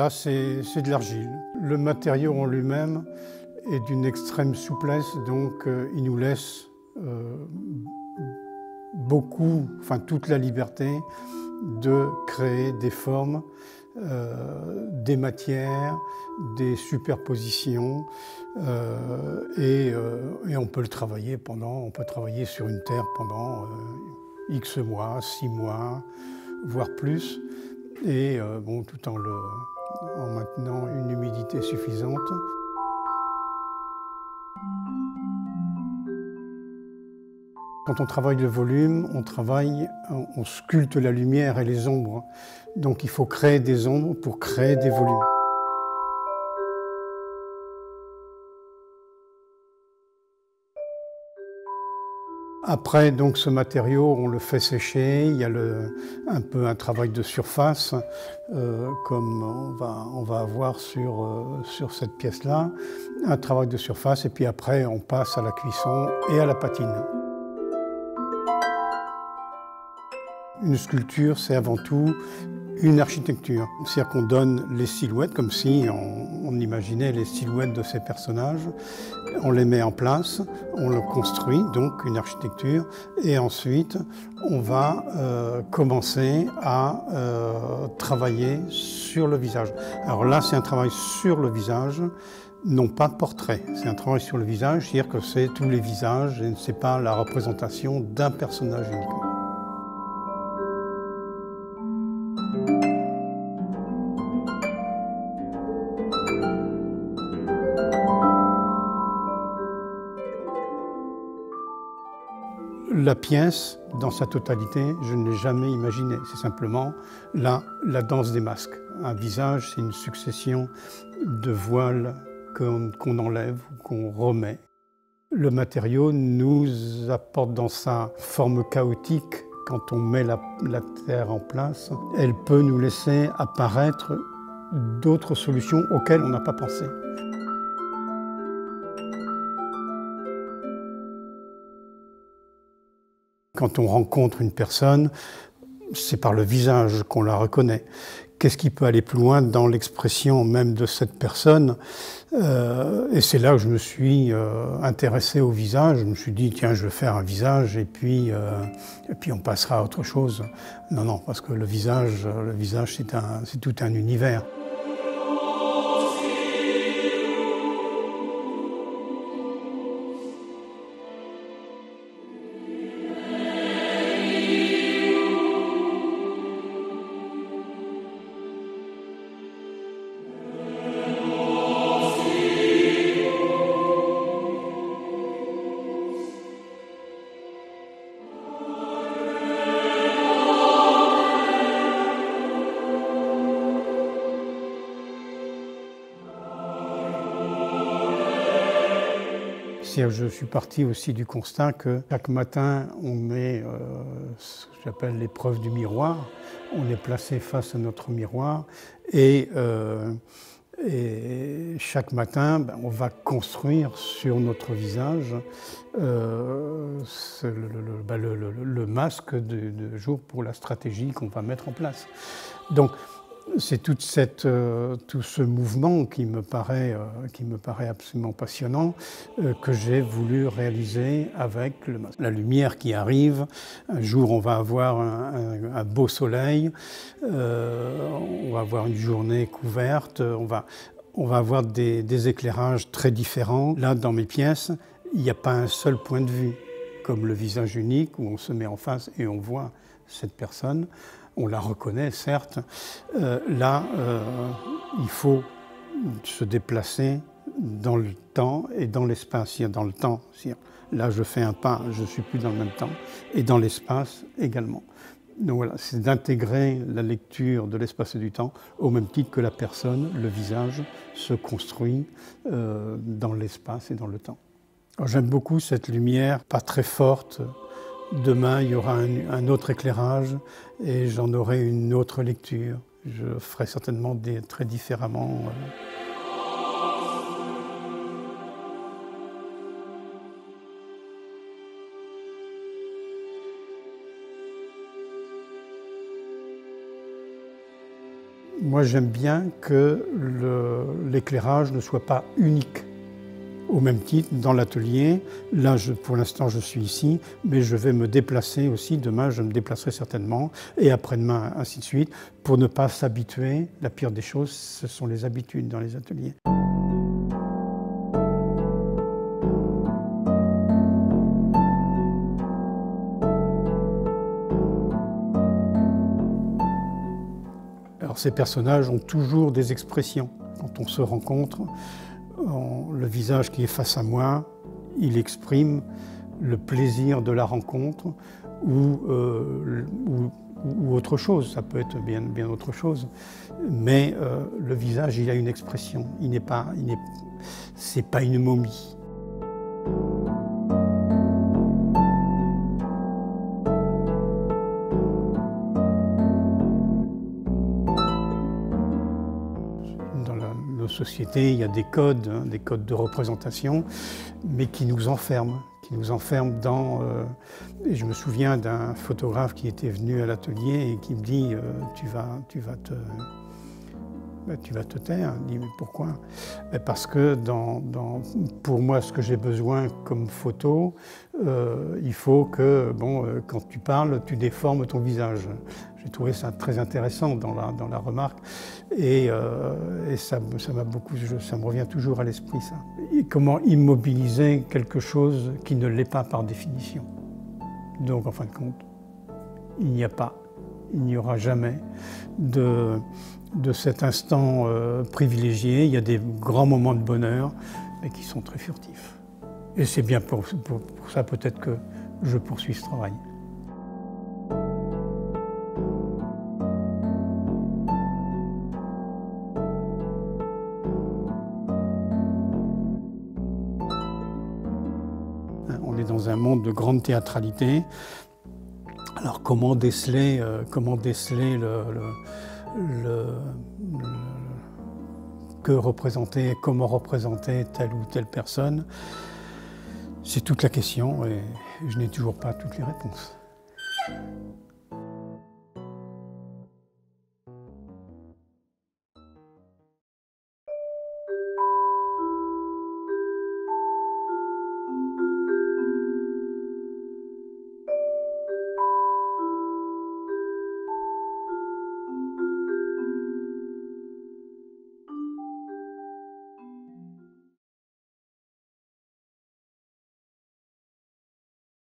Là, c'est de l'argile. Le matériau en lui-même est d'une extrême souplesse, donc il nous laisse beaucoup, enfin toute la liberté de créer des formes, des matières, des superpositions, et on peut le travailler on peut travailler sur une terre pendant X mois, 6 mois, voire plus, et bon, tout en maintenant une humidité suffisante. Quand on travaille le volume, on sculpte la lumière et les ombres. Donc il faut créer des ombres pour créer des volumes. Après, donc, ce matériau, on le fait sécher. Il y a un peu un travail de surface, comme on va avoir sur cette pièce-là. Un travail de surface, et puis après, on passe à la cuisson et à la patine. Une sculpture, c'est avant tout une architecture. C'est-à-dire qu'on donne les silhouettes, comme si on imaginait les silhouettes de ces personnages. On les met en place, on le construit, donc une architecture, et ensuite on va commencer à travailler sur le visage. Alors là, c'est un travail sur le visage, non pas portrait. C'est un travail sur le visage, c'est-à-dire que c'est tous les visages, et c'est pas la représentation d'un personnage uniquement. La pièce, dans sa totalité, je ne l'ai jamais imaginée. C'est simplement la danse des masques. Un visage, c'est une succession de voiles qu'on enlève ou qu'on remet. Le matériau nous apporte dans sa forme chaotique, quand on met la terre en place, elle peut nous laisser apparaître d'autres solutions auxquelles on n'a pas pensé. Quand on rencontre une personne, c'est par le visage qu'on la reconnaît. Qu'est-ce qui peut aller plus loin dans l'expression même de cette personne? Et c'est là que je me suis intéressé au visage. Je me suis dit, tiens, je vais faire un visage et puis on passera à autre chose. Non, non, parce que le visage c'est tout un univers. Je suis parti aussi du constat que chaque matin, on met ce que j'appelle l'épreuve du miroir. On est placé face à notre miroir et chaque matin, on va construire sur notre visage le masque de jour pour la stratégie qu'on va mettre en place. Donc, c'est tout ce mouvement qui me paraît absolument passionnant, que j'ai voulu réaliser avec la lumière qui arrive. Un jour, on va avoir un beau soleil, on va avoir une journée couverte, on va avoir des éclairages très différents. Là, dans mes pièces, il n'y a pas un seul point de vue, comme le visage unique où on se met en face et on voit cette personne. On la reconnaît, certes. Là, il faut se déplacer dans le temps et dans l'espace. Dans le temps, là, je fais un pas, je ne suis plus dans le même temps, et dans l'espace également. Donc voilà, c'est d'intégrer la lecture de l'espace et du temps au même titre que la personne, le visage, se construit dans l'espace et dans le temps. J'aime beaucoup cette lumière, pas très forte. Demain, il y aura un autre éclairage et j'en aurai une autre lecture. Je ferai certainement très différemment. Moi, j'aime bien que l'éclairage ne soit pas unique. Au même titre, dans l'atelier, là, pour l'instant, je suis ici, mais je vais me déplacer aussi. Demain, je me déplacerai certainement, et après-demain, ainsi de suite, pour ne pas s'habituer. La pire des choses, ce sont les habitudes dans les ateliers. Alors, ces personnages ont toujours des expressions. Quand on se rencontre, le visage qui est face à moi, il exprime le plaisir de la rencontre ou autre chose. Ça peut être bien autre chose. Mais le visage, il a une expression. C'est pas une momie. Nos sociétés, il y a des codes de représentation, mais qui nous enferment dans... Et je me souviens d'un photographe qui était venu à l'atelier et qui me dit tu vas te taire. Je dis mais pourquoi? Parce que pour moi, ce que j'ai besoin comme photo, il faut que, quand tu parles, tu déformes ton visage. J'ai trouvé ça très intéressant dans la remarque et ça me revient toujours à l'esprit, ça. Et comment immobiliser quelque chose qui ne l'est pas par définition. Donc, en fin de compte, il n'y aura jamais de cet instant privilégié. Il y a des grands moments de bonheur, mais qui sont très furtifs. Et c'est bien pour ça peut-être que je poursuis ce travail. On est dans un monde de grande théâtralité. Alors comment déceler que représenter, comment représenter telle ou telle personne? C'est toute la question et je n'ai toujours pas toutes les réponses.